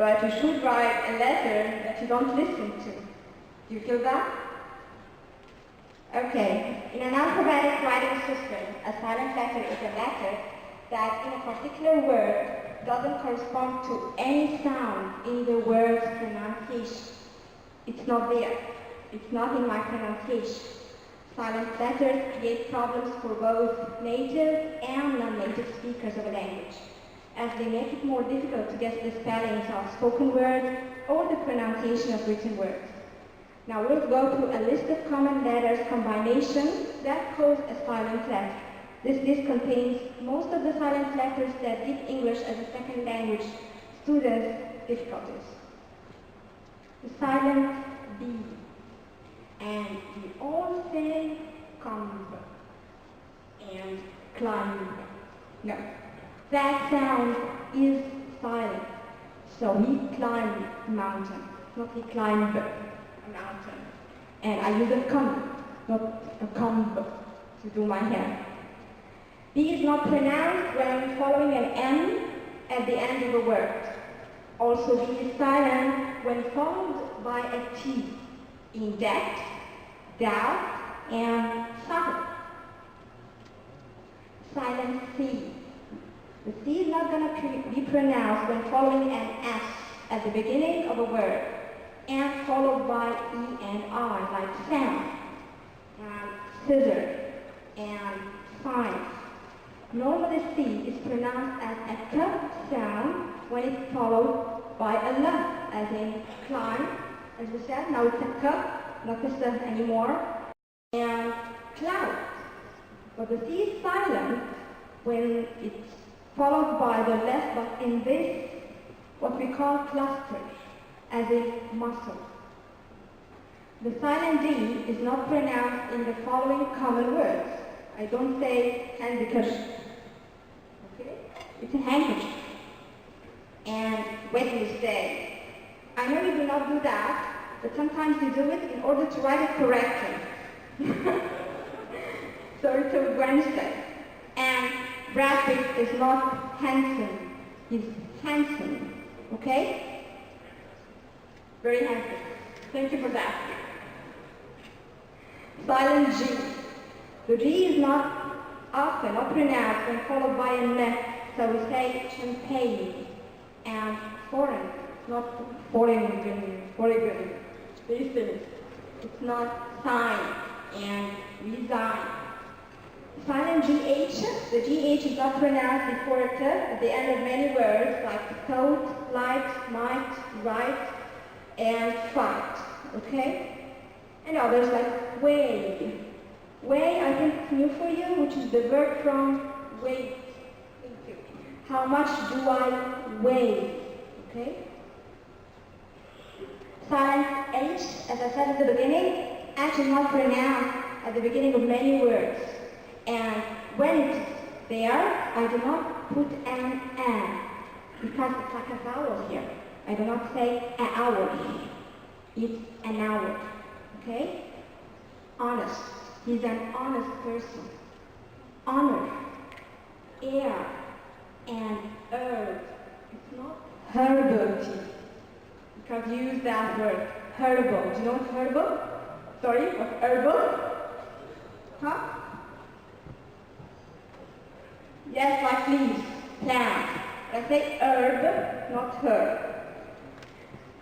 but you should write a letter that you don't listen to. Do you feel that? Okay, in an alphabetic writing system, a silent letter is a letter that in a particular word doesn't correspond to any sound in the word's pronunciation. It's not there. It's not in my pronunciation. Silent letters create problems for both native and non-native speakers of a language, as they make it more difficult to guess the spellings of spoken words or the pronunciation of written words. Now we'll go through a list of common letters combinations that cause a silent letter. This list contains most of the silent letters that give English as a second language students difficulties. The silent B. And we all say come and climb. No, that sound is silent. So he climbed a mountain, not he climbed a mountain. And I use a come, not a comb, to do my hair. B is not pronounced when following an M at the end of a word. Also, B is silent when followed by a T in that, doubt, and suffer. Silent C. The C is not going to be pronounced when following an S at the beginning of a word and followed by E and I, like sound, and scissor, and sign. Normally C is pronounced as a K sound when it's followed by a L, as in climb, as we said. Now it's a K, not a S anymore, and cloud. But the C is silent when it's followed by the left, but in this, what we call clusters, as in muscle. The silent D is not pronounced in the following common words. I don't say handkerchief. Okay? It's a handkerchief. And when you say, I know you do not do that, but sometimes you do it in order to write it correctly. So it's a Wednesday. And Brad Pitt is not handsome, he's handsome. Okay? Very handsome. Thank you for that. Silent G. The G is not often or pronounced when followed by an N, so we say champagne. And foreign, not foreign, these things. It's not sign and resign. Silent GH, the GH is not pronounced before a T at the end of many words like thought, light, might, right, and fight. Okay? And others like weigh. Weigh, I think it's new for you, which is the verb from weight. How much do I weigh? Okay? Silent H, as I said at the beginning, H is not pronounced at the beginning of many words. And when it's there, I do not put an because it's like a vowel here. I do not say an hour. It's an hour. Okay? Honest. He's an honest person. Honor. Air. And herb. It's not herbal tea. Because you use that word. Herbal. Do you know what herbal? Sorry, what herbal? Huh? Yes, like leaves, plant. I say herb, not herb.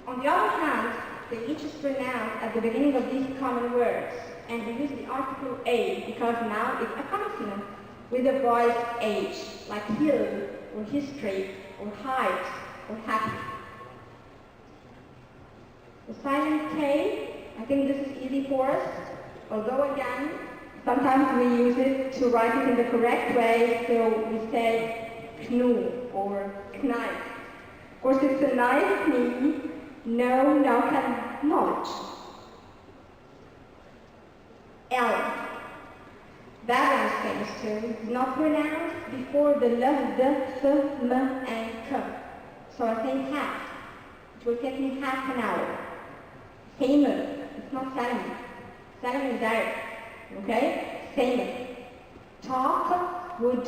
On the other hand, the H is pronounced at the beginning of these common words, and we use the article A because now it's a consonant with a voice H, like hill, or history, or height, or happy. The silent K, I think this is easy for us, although again, sometimes we use it to write it in the correct way, so we say knu or knife. Of course, it's a nice knee, no, now can knowledge. L. That one is famous too, not pronounced before the L, D, F, M, and K. So I say half. It will take me half an hour. Famous, it's not Salmon. Salmon is direct. Okay? Famous. Talk, would,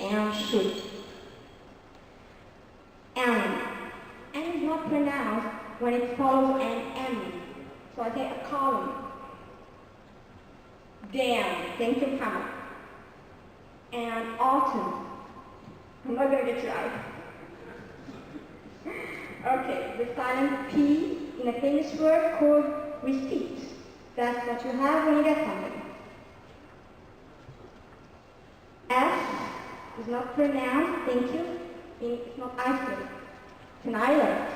and should. And is not not pronounced when it follows an M. So I say a column. Damn, thank you, Hammer. And autumn. I'm not going to get you out. Okay, the silent P in a famous word called receipt. That's what you have when you get something. S is not pronounced, thank you. It's not Iceland. It's an island.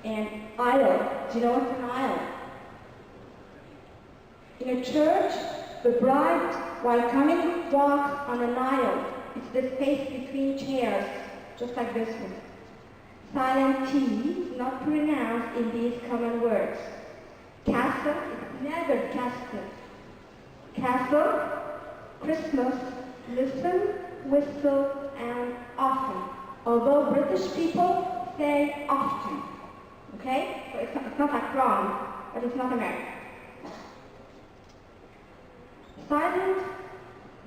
And aisle, do you know what's an aisle? In a church, the bride, while coming, walks on an aisle. It's the space between chairs, just like this one. Silent T is not pronounced in these common words. Castle is never castle. Castle, Christmas, listen, whistle, and often. Although British people say often. Okay? So it's not like wrong, but it's not American. Silent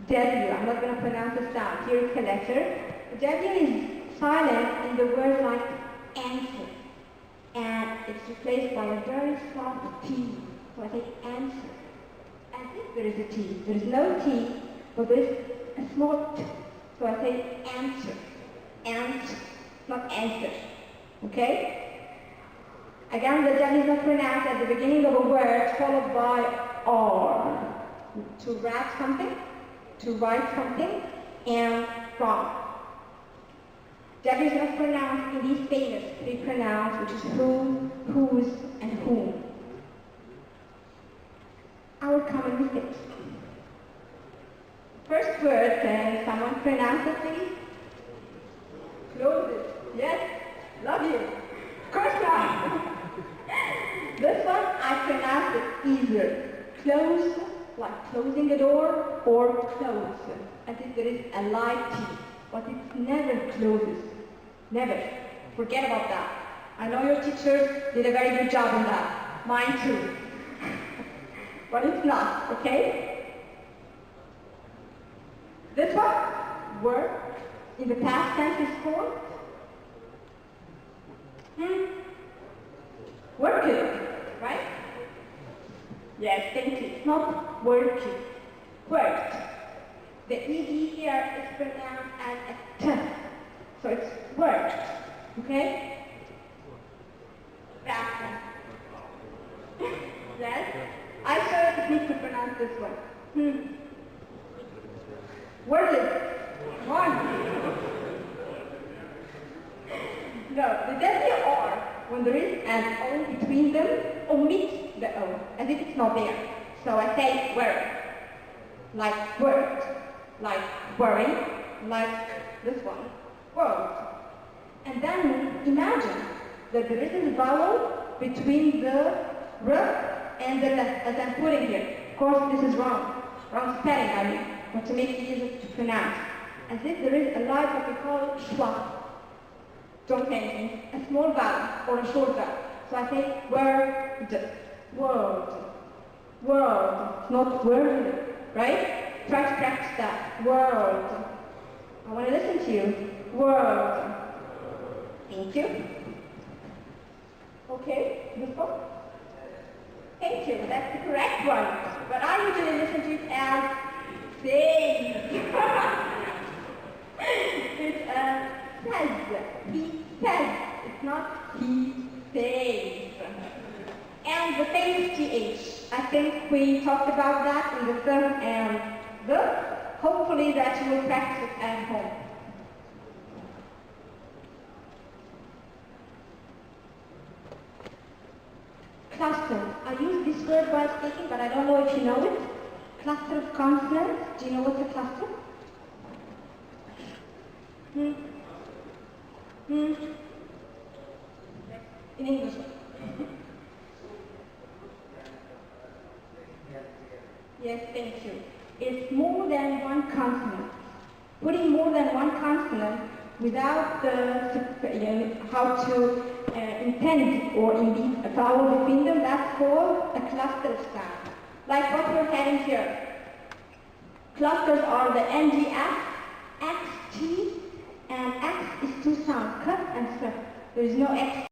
W, I'm not going to pronounce this down. Here is the letter. W is silent in the word like answer. And it's replaced by a very soft T. So I say answer. As if there is a T. There is no T, but there is a small T. So I say answer. Answer, not answer. Okay? Again, the W is not pronounced at the beginning of a word followed by R. To write something, to write something, and from. W is not pronounced in these famous three pronouns, which is who, whose, and whom. Our common mistakes. First word, can someone pronounce it, please? Close it. Yes? Love you. Of course not. This one, I pronounce it either close, like closing a door, or close, as if there is a light T, but it never closes. Never. Forget about that. I know your teachers did a very good job in that. Mine too. But it's not, okay? This one, work, in the past tense is called working, right? Yes, thank you. It's not working. Worked. The ED here is pronounced as a T. So it's worked. Okay? That one. Yes? I sure need to pronounce this one. Worded. One. No, the W-R, when there is an O between them, omits the O, as if it's not there. So I say work, like worked, like worry, like this one, world. And then imagine that there is a vowel between the R and the L, as I'm putting here. Of course, this is wrong. Wrong spelling, I mean, but to make it easier to pronounce. As if there is a light what we call schwa. Don't say anything. A small vowel or a short vowel. So I say word, world, world, not word, right? Try to practice that. World. I want to listen to you. World. Thank you. Okay, this one. Thank you. That's the correct one. But I usually listen to it as say. It's says. He says. It's not he says. And the famous TH. I think we talked about that in the term and the. Hopefully that you will practice it at home. Cluster. I use this word while speaking, but I don't know if you know it. Cluster of consonants. Do you know what's a cluster? In English. Yes, thank you. It's more than one consonant. Putting more than one consonant without the how to intend or indeed a vowel between them, that's called a cluster of sound. Like what we're having here. Clusters are the NGF, X, T, and X is two sounds, cut and strip. There is no X.